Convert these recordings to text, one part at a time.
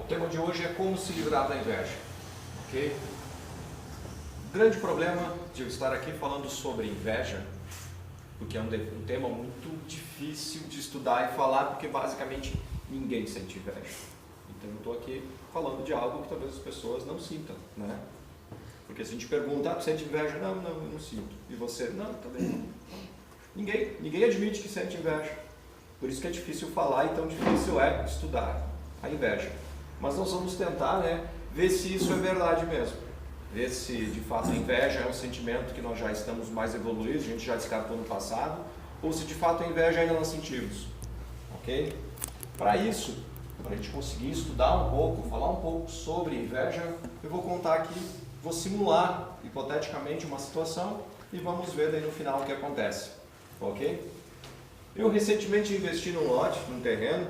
tema de hoje é como se livrar da inveja, ok? O grande problema de eu estar aqui falando sobre inveja, porque é um tema muito difícil de estudar e falar, porque basicamente ninguém sente inveja. Então eu estou aqui falando de algo que talvez as pessoas não sintam, né? Porque se a gente pergunta, tu sente inveja? Não, eu não sinto. E você? Não, também não. Ninguém admite que sente inveja. Por isso que é difícil falar e tão difícil é estudar a inveja. Mas nós vamos tentar, né, ver se isso é verdade mesmo. Ver se de fato a inveja é um sentimento que nós já estamos mais evoluídos, a gente já descartou no passado, ou se de fato a inveja ainda não sentimos. Ok? Para isso, para a gente conseguir estudar um pouco, falar um pouco sobre inveja, eu vou contar aqui, vou simular hipoteticamente uma situação e vamos ver daí no final o que acontece. Ok? Eu recentemente investi num lote, num terreno,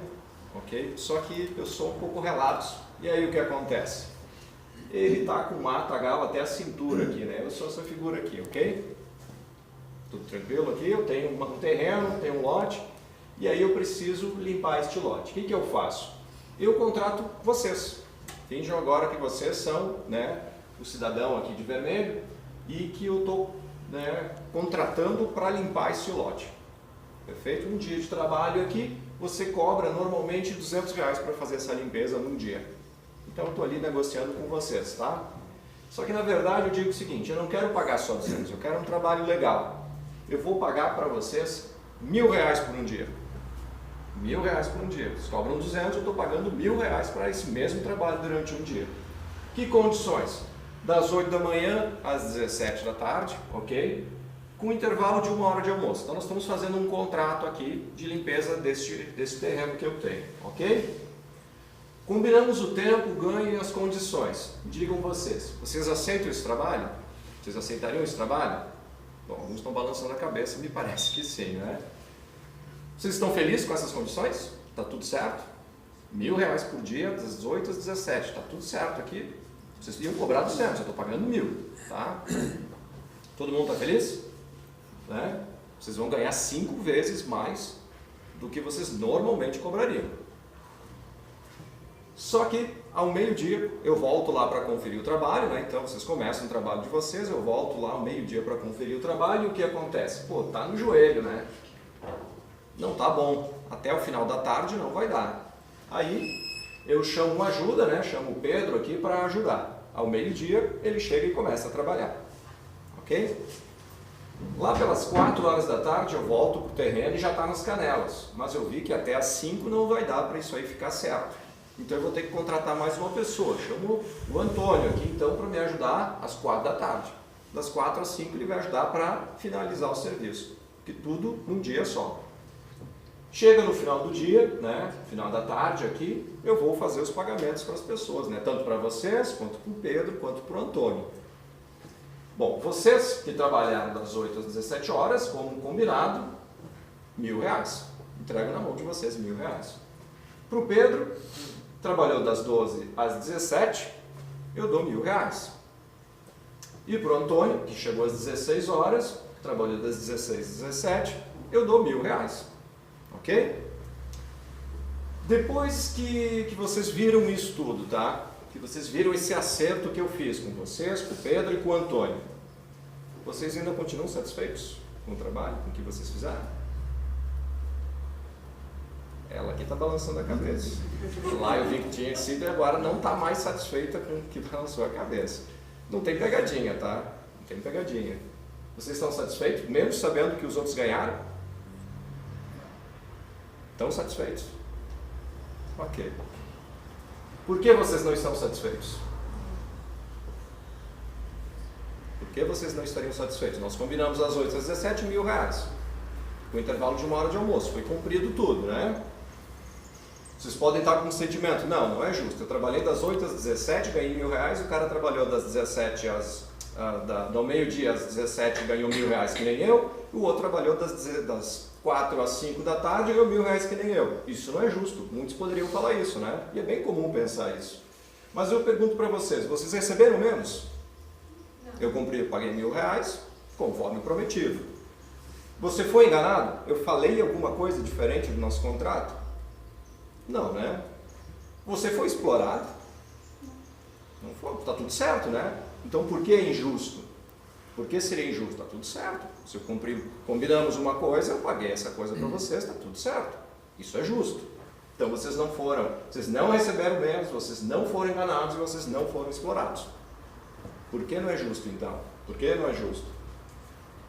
ok? Só que eu sou um pouco relapso. E aí o que acontece? Ele está com matagal até a cintura aqui, né? Eu sou essa figura aqui, ok? Tudo tranquilo aqui, eu tenho um terreno, tenho um lote, e aí eu preciso limpar este lote. O que eu faço? Eu contrato vocês. Finjam agora que vocês são, né, o cidadão aqui de vermelho e que eu estou, né, contratando para limpar esse lote. Perfeito? Um dia de trabalho aqui, você cobra normalmente R$200 para fazer essa limpeza num dia. Então eu estou ali negociando com vocês, tá? Só que na verdade eu digo o seguinte, eu não quero pagar só 200, eu quero um trabalho legal. Eu vou pagar para vocês R$1.000 por um dia. R$1.000 por um dia. Vocês cobram 200, eu estou pagando R$1.000 para esse mesmo trabalho durante um dia. Que condições? Das 8 da manhã às 17 da tarde, ok? Com intervalo de 1 hora de almoço. Então nós estamos fazendo um contrato aqui de limpeza desse terreno que eu tenho, ok? Combinamos o tempo, o ganho e as condições. Digam vocês aceitam esse trabalho? Vocês aceitariam esse trabalho? Bom, alguns estão balançando a cabeça, me parece que sim, né? Vocês estão felizes com essas condições? Está tudo certo? R$1.000 por dia, das 8 às 17, está tudo certo aqui. Vocês iam cobrar 200, eu estou pagando 1.000, tá? Todo mundo está feliz? Né? Vocês vão ganhar 5 vezes mais do que vocês normalmente cobrariam. Só que ao meio-dia eu volto lá para conferir o trabalho, né? Então vocês começam o trabalho de vocês, eu volto lá ao meio-dia para conferir o trabalho e o que acontece? Pô, tá no joelho, né? Não tá bom, até o final da tarde não vai dar. Aí eu chamo uma ajuda, né? Chamo o Pedro aqui para ajudar. Ao meio-dia ele chega e começa a trabalhar, ok? Lá pelas 4 horas da tarde eu volto para o terreno e já está nas canelas, mas eu vi que até às 5 não vai dar para isso aí ficar certo. Então eu vou ter que contratar mais uma pessoa, chamo o Antônio aqui então para me ajudar às 4 da tarde. Das 4 às 5 ele vai ajudar para finalizar o serviço, que tudo num dia só. Chega no final do dia, né, final da tarde aqui, eu vou fazer os pagamentos para as pessoas, né, tanto para vocês, quanto para o Pedro, quanto para o Antônio. Bom, vocês que trabalharam das 8 às 17 horas, como combinado, R$1.000. Entrego na mão de vocês R$1.000. Para o Pedro, trabalhou das 12 às 17, eu dou R$1.000. E para o Antônio, que chegou às 16 horas, trabalhou das 16 às 17, eu dou R$1.000. Ok? Depois que vocês viram isso tudo, tá? Que vocês viram esse acerto que eu fiz com vocês, com o Pedro e com o Antônio. Vocês ainda continuam satisfeitos com o trabalho, com o que vocês fizeram? Ela aqui está balançando a cabeça. Lá eu vi que tinha sido e agora não está mais satisfeita com o que balançou a cabeça. Não tem pegadinha, tá? Não tem pegadinha. Vocês estão satisfeitos, mesmo sabendo que os outros ganharam? Estão satisfeitos? Ok. Por que vocês não estão satisfeitos? Por que vocês não estariam satisfeitos? Nós combinamos às 8 às 17, R$1.000. Com o intervalo de 1 hora de almoço. Foi cumprido tudo, né? Vocês podem estar com um sentimento. Não é justo. Eu trabalhei das 8 às 17, ganhei R$1.000. O cara trabalhou das 17 do meio-dia às 17 ganhou R$1.000 que nem eu. O outro trabalhou das 4 às 5 da tarde e ganhou R$1.000 que nem eu. Isso não é justo. Muitos poderiam falar isso, né? E é bem comum pensar isso. Mas eu pergunto para vocês, vocês receberam menos? Não. Eu cumpri, paguei R$1.000, conforme prometido. Você foi enganado? Eu falei alguma coisa diferente do nosso contrato? Não, né? Você foi explorado? Não foi, está tudo certo, né? Então por que é injusto? Por que seria injusto? Está tudo certo. Se eu combinamos uma coisa, eu paguei essa coisa para vocês, está tudo certo. Isso é justo. Então vocês não receberam menos, vocês não foram enganados e vocês não foram explorados. Por que não é justo então? Por que não é justo?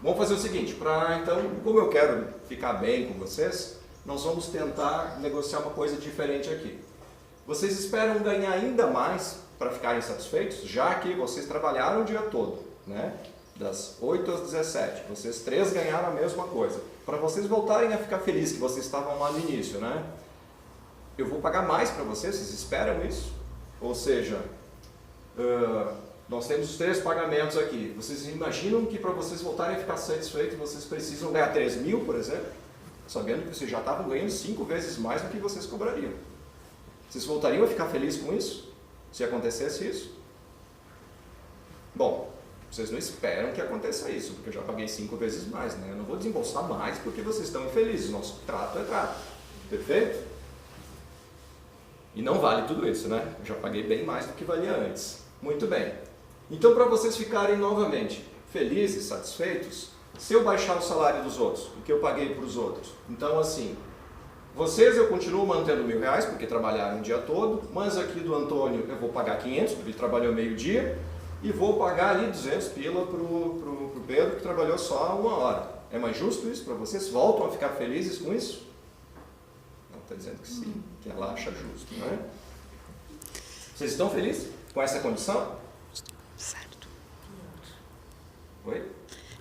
Vamos fazer o seguinte, então, como eu quero ficar bem com vocês, nós vamos tentar negociar uma coisa diferente aqui. Vocês esperam ganhar ainda mais para ficarem satisfeitos, já que vocês trabalharam o dia todo, né? Das 8 às 17, vocês 3 ganharam a mesma coisa. Para vocês voltarem a ficar felizes que vocês estavam lá no início, né? Eu vou pagar mais para vocês esperam isso? Ou seja, nós temos os 3 pagamentos aqui. Vocês imaginam que para vocês voltarem a ficar satisfeitos, vocês precisam ganhar 3 mil, por exemplo? Sabendo que vocês já estavam ganhando 5 vezes mais do que vocês cobrariam. Vocês voltariam a ficar felizes com isso? Se acontecesse isso? Bom, vocês não esperam que aconteça isso, porque eu já paguei 5 vezes mais, né? Eu não vou desembolsar mais porque vocês estão infelizes. Nosso trato é trato. Perfeito? E não vale tudo isso, né? Eu já paguei bem mais do que valia antes. Muito bem. Então, para vocês ficarem novamente felizes, satisfeitos, se eu baixar o salário dos outros, o que eu paguei para os outros, então assim, vocês eu continuo mantendo R$1.000, porque trabalharam o dia todo, mas aqui do Antônio eu vou pagar 500, porque ele trabalhou meio-dia, e vou pagar ali 200 pila para o Pedro, que trabalhou só 1 hora. É mais justo isso para vocês? Voltam a ficar felizes com isso? Não, está dizendo que sim, que ela acha justo, não é? Vocês estão felizes com essa condição? Certo. Oi?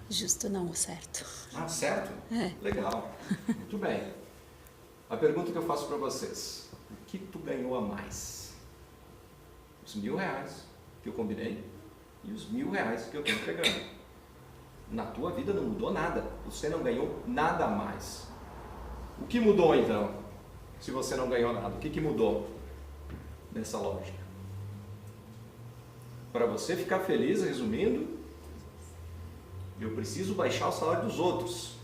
Justo não, certo. Ah, certo? É. Legal. Muito bem. A pergunta que eu faço para vocês. O que tu ganhou a mais? Os R$1.000 que eu combinei e os R$1.000 que eu estou entregando. Na tua vida não mudou nada. Você não ganhou nada a mais. O que mudou então? Se você não ganhou nada, o que mudou nessa lógica? Para você ficar feliz, resumindo, eu preciso baixar o salário dos outros.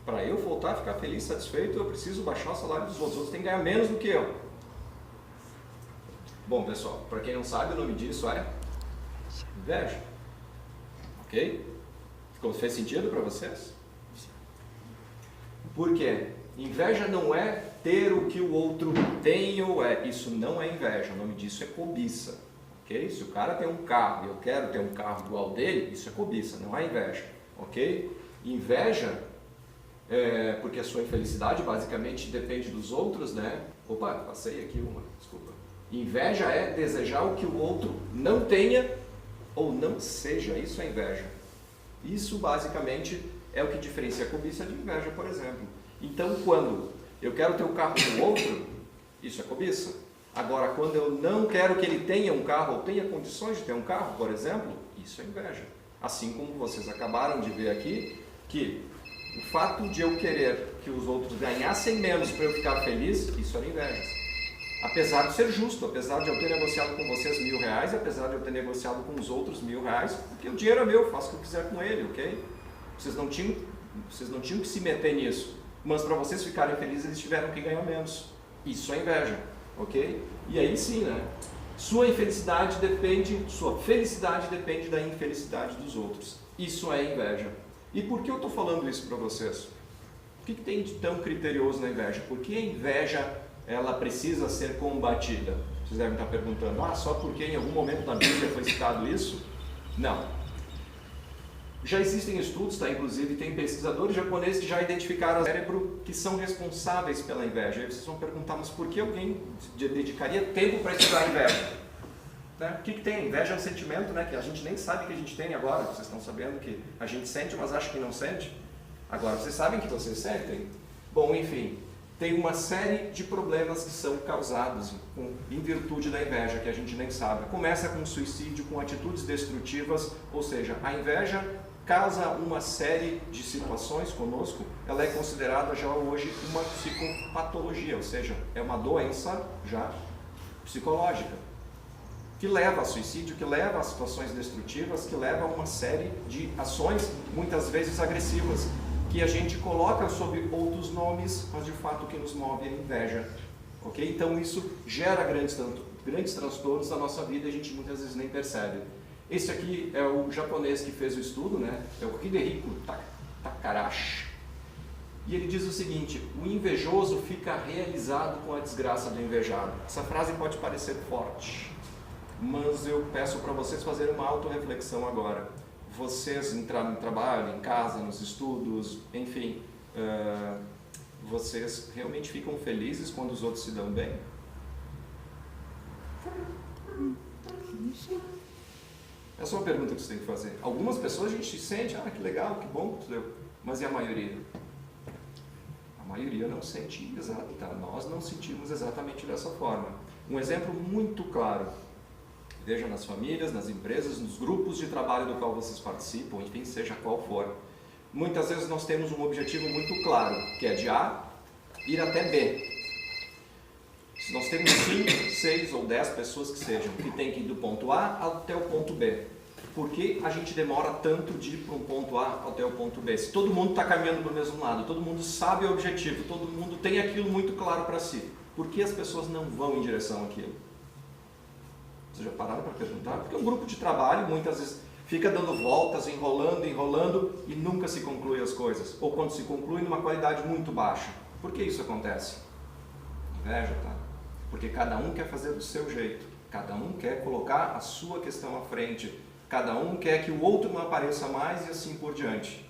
Para eu voltar a ficar feliz, satisfeito, eu preciso baixar o salário dos outros. Os outros têm que ganhar menos do que eu. Bom, pessoal, para quem não sabe, o nome disso é inveja. Ok? Fez sentido para vocês? Por quê? Inveja não é ter o que o outro tem ou é. Isso não é inveja. O nome disso é cobiça. Ok? Se o cara tem um carro e eu quero ter um carro igual dele, isso é cobiça, não é inveja. Ok? Inveja porque a sua infelicidade basicamente depende dos outros, né? Opa, passei aqui uma, desculpa. Inveja é desejar o que o outro não tenha ou não seja, isso é inveja. Isso basicamente é o que diferencia a cobiça de inveja, por exemplo. Então, quando eu quero ter o carro do outro, isso é cobiça. Agora, quando eu não quero que ele tenha um carro ou tenha condições de ter um carro, por exemplo, isso é inveja. Assim como vocês acabaram de ver aqui, que o fato de eu querer que os outros ganhassem menos para eu ficar feliz, isso era inveja. Apesar de ser justo, apesar de eu ter negociado com vocês R$1.000, apesar de eu ter negociado com os outros R$1.000, porque o dinheiro é meu, faço o que eu quiser com ele, ok? Vocês não tinham que se meter nisso, mas para vocês ficarem felizes, eles tiveram que ganhar menos. Isso é inveja, ok? E aí sim, né? Sua felicidade depende da infelicidade dos outros. Isso é inveja. E por que eu estou falando isso para vocês? O que tem de tão criterioso na inveja? Por que a inveja ela precisa ser combatida? Vocês devem estar perguntando, só porque em algum momento na Bíblia foi citado isso? Não. Já existem estudos, tá? Inclusive tem pesquisadores japoneses que já identificaram o cérebro que são responsáveis pela inveja. Aí vocês vão perguntar, mas por que alguém dedicaria tempo para estudar a inveja? Né? O que tem? Inveja é um sentimento, né, que a gente nem sabe que a gente tem agora. Vocês estão sabendo que a gente sente, mas acha que não sente. Agora vocês sabem que vocês sentem. Bom, enfim, tem uma série de problemas que são causados em virtude da inveja, que a gente nem sabe. Começa com suicídio, com atitudes destrutivas, ou seja, a inveja causa uma série de situações conosco. Ela é considerada já hoje uma psicopatologia, ou seja, é uma doença já psicológica, que leva a suicídio, que leva a situações destrutivas, que leva a uma série de ações, muitas vezes agressivas, que a gente coloca sob outros nomes, mas de fato o que nos move é a inveja. ok? Então isso gera grandes transtornos na nossa vida e a gente muitas vezes nem percebe. Esse aqui é o japonês que fez o estudo, né? É o Hidehiko Takarashi. E ele diz o seguinte: o invejoso fica realizado com a desgraça do invejado. Essa frase pode parecer forte, mas eu peço para vocês fazerem uma autorreflexão agora. Vocês entraram no trabalho, em casa, nos estudos, enfim, vocês realmente ficam felizes quando os outros se dão bem? Essa é uma pergunta que você tem que fazer. Algumas pessoas a gente sente, que legal, que bom que tu deu. Mas e a maioria? A maioria não sente nós não sentimos exatamente dessa forma. Um exemplo muito claro. Veja nas famílias, nas empresas, nos grupos de trabalho do qual vocês participam, enfim, seja qual for. Muitas vezes nós temos um objetivo muito claro, que é de A ir até B. Se nós temos 5, 6 ou 10 pessoas que sejam, que têm que ir do ponto A até o ponto B, por que a gente demora tanto de ir para um ponto A até o ponto B? Se todo mundo está caminhando para o mesmo lado, todo mundo sabe o objetivo, todo mundo tem aquilo muito claro para si, por que as pessoas não vão em direção àquilo? Vocês já pararam para perguntar? Porque um grupo de trabalho muitas vezes fica dando voltas, enrolando e nunca se conclui as coisas. Ou quando se conclui numa qualidade muito baixa. Por que isso acontece? Inveja, tá? Porque cada um quer fazer do seu jeito. Cada um quer colocar a sua questão à frente. Cada um quer que o outro não apareça mais e assim por diante.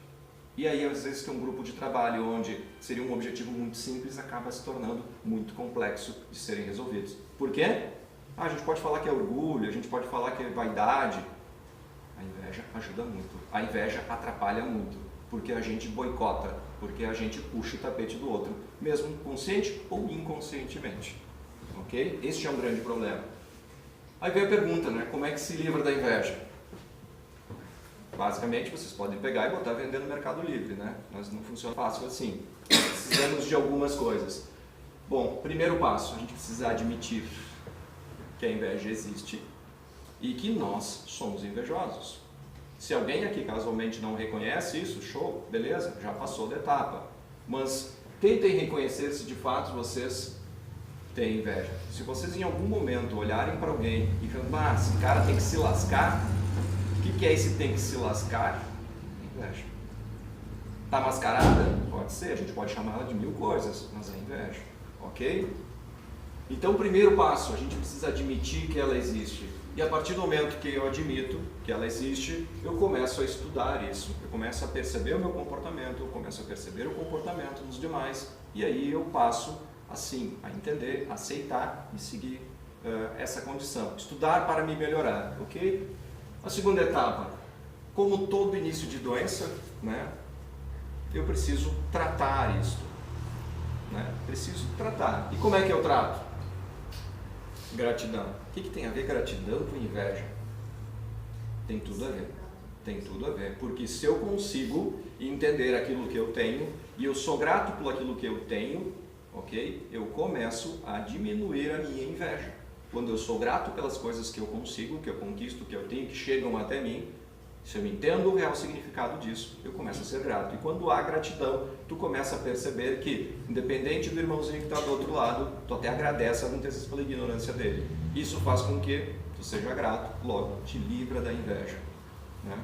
E aí às vezes tem um grupo de trabalho onde seria um objetivo muito simples acaba se tornando muito complexo de serem resolvidos. Por quê? A gente pode falar que é orgulho, a gente pode falar que é vaidade. A inveja ajuda muito. A inveja atrapalha muito, porque a gente boicota, porque a gente puxa o tapete do outro, mesmo consciente ou inconscientemente. Ok? Este é um grande problema. Aí vem a pergunta, né? Como é que se livra da inveja? Basicamente, vocês podem pegar e botar vender no Mercado Livre, né? Mas não funciona fácil assim. Precisamos de algumas coisas. Bom, primeiro passo, a gente precisa admitir que a inveja existe e que nós somos invejosos. Se alguém aqui casualmente não reconhece isso, show, beleza, já passou da etapa. Mas tentem reconhecer se de fato vocês têm inveja. Se vocês em algum momento olharem para alguém e falarem, esse cara tem que se lascar, o que é esse tem que se lascar? Inveja. Está mascarada? Pode ser, a gente pode chamar ela de 1000 coisas, mas é inveja, ok? Então, o primeiro passo, a gente precisa admitir que ela existe. E a partir do momento que eu admito que ela existe, eu começo a estudar isso. Eu começo a perceber o meu comportamento, eu começo a perceber o comportamento dos demais. E aí eu passo, assim, a entender, a aceitar e seguir essa condição. Estudar para me melhorar, ok? A segunda etapa, como todo início de doença, né, eu preciso tratar isso. Né? Preciso tratar. E como é que eu trato? Gratidão. O que tem a ver gratidão com inveja? Tem tudo a ver. Tem tudo a ver. Porque se eu consigo entender aquilo que eu tenho e eu sou grato por aquilo que eu tenho, ok? Eu começo a diminuir a minha inveja. Quando eu sou grato pelas coisas que eu consigo, que eu conquisto, que eu tenho, que chegam até mim, se eu entendo o real significado disso, eu começo a ser grato. E quando há gratidão, tu começa a perceber que, independente do irmãozinho que está do outro lado, tu até agradece muitas vezes pela ignorância dele. Isso faz com que tu seja grato, logo te livra da inveja. Né?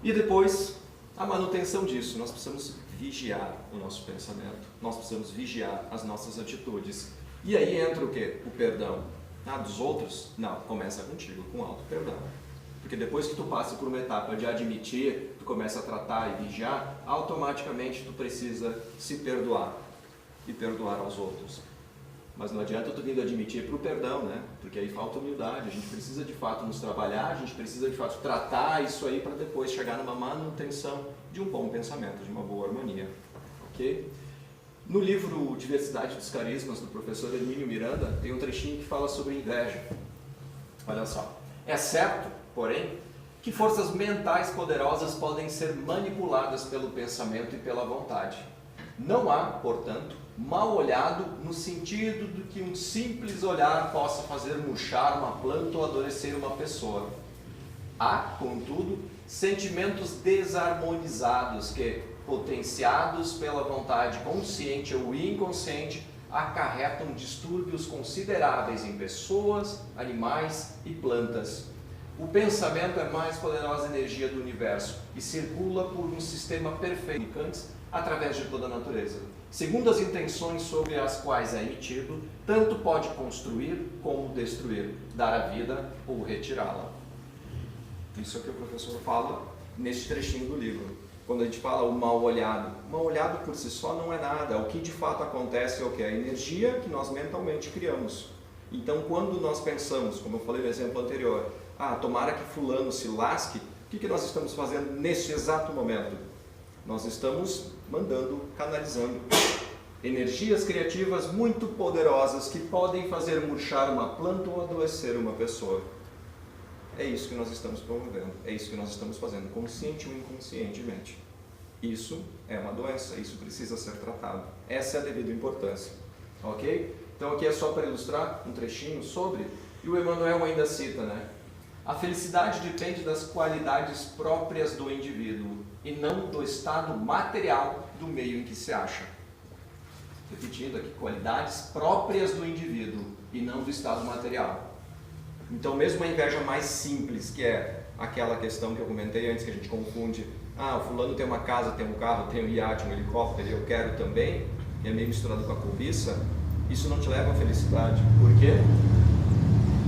E depois, a manutenção disso. Nós precisamos vigiar o nosso pensamento. Nós precisamos vigiar as nossas atitudes. E aí entra o quê? O perdão. Dos outros? Não, começa contigo, com auto perdão. Porque depois que tu passa por uma etapa de admitir, tu começa a tratar e vigiar, automaticamente tu precisa se perdoar e perdoar aos outros. Mas não adianta tu vindo admitir para o perdão, né? Porque aí falta humildade, a gente precisa de fato nos trabalhar, a gente precisa de fato tratar isso aí para depois chegar numa manutenção de um bom pensamento, de uma boa harmonia. Ok? No livro Diversidade dos Carismas, do professor Hermínio Miranda, tem um trechinho que fala sobre inveja. Olha só. É certo, porém, que forças mentais poderosas podem ser manipuladas pelo pensamento e pela vontade. Não há, portanto, mal olhado no sentido de que um simples olhar possa fazer murchar uma planta ou adoecer uma pessoa. Há, contudo, sentimentos desarmonizados que, potenciados pela vontade consciente ou inconsciente, acarretam distúrbios consideráveis em pessoas, animais e plantas. O pensamento é a mais poderosa energia do universo e circula por um sistema perfeito através de toda a natureza. Segundo as intenções sobre as quais é emitido, tanto pode construir como destruir, dar a vida ou retirá-la. Isso é o que o professor fala neste trechinho do livro. Quando a gente fala o mal olhado por si só não é nada. O que de fato acontece é o que? A energia que nós mentalmente criamos. Então, quando nós pensamos, como eu falei no exemplo anterior, tomara que fulano se lasque, o que nós estamos fazendo neste exato momento? Nós estamos mandando, canalizando energias criativas muito poderosas que podem fazer murchar uma planta ou adoecer uma pessoa. É isso que nós estamos promovendo, é isso que nós estamos fazendo, consciente ou inconscientemente. Isso é uma doença, isso precisa ser tratado. Essa é a devida importância. Ok? Então aqui é só para ilustrar um trechinho sobre, e o Emmanuel ainda cita, né? A felicidade depende das qualidades próprias do indivíduo e não do estado material do meio em que se acha. Repetindo aqui, qualidades próprias do indivíduo e não do estado material. Então, mesmo a inveja mais simples, que é aquela questão que eu comentei antes, que a gente confunde, o fulano tem uma casa, tem um carro, tem um iate, um helicóptero, eu quero também, e é meio misturado com a cobiça, isso não te leva à felicidade. Por quê?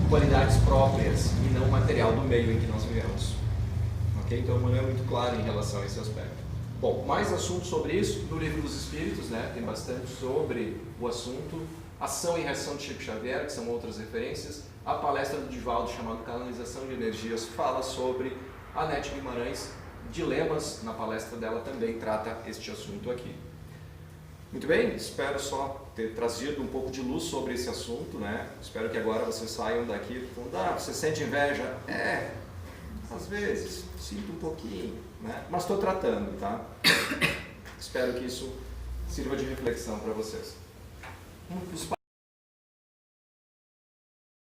Qualidades próprias e não material do meio em que nós vivemos. Ok? Então, o Emmanuel é muito claro em relação a esse aspecto. Bom, mais assuntos sobre isso no Livro dos Espíritos, né? Tem bastante sobre o assunto. Ação e Reação de Chico Xavier, que são outras referências. A palestra do Divaldo, chamada Canalização de Energias, fala sobre a Nete Guimarães. Dilemas, na palestra dela, também trata este assunto aqui. Muito bem, espero só ter trazido um pouco de luz sobre esse assunto, né? Espero que agora vocês saiam daqui falando, você sente inveja? Às vezes, sinto um pouquinho, né? Mas estou tratando, tá? Espero que isso sirva de reflexão para vocês.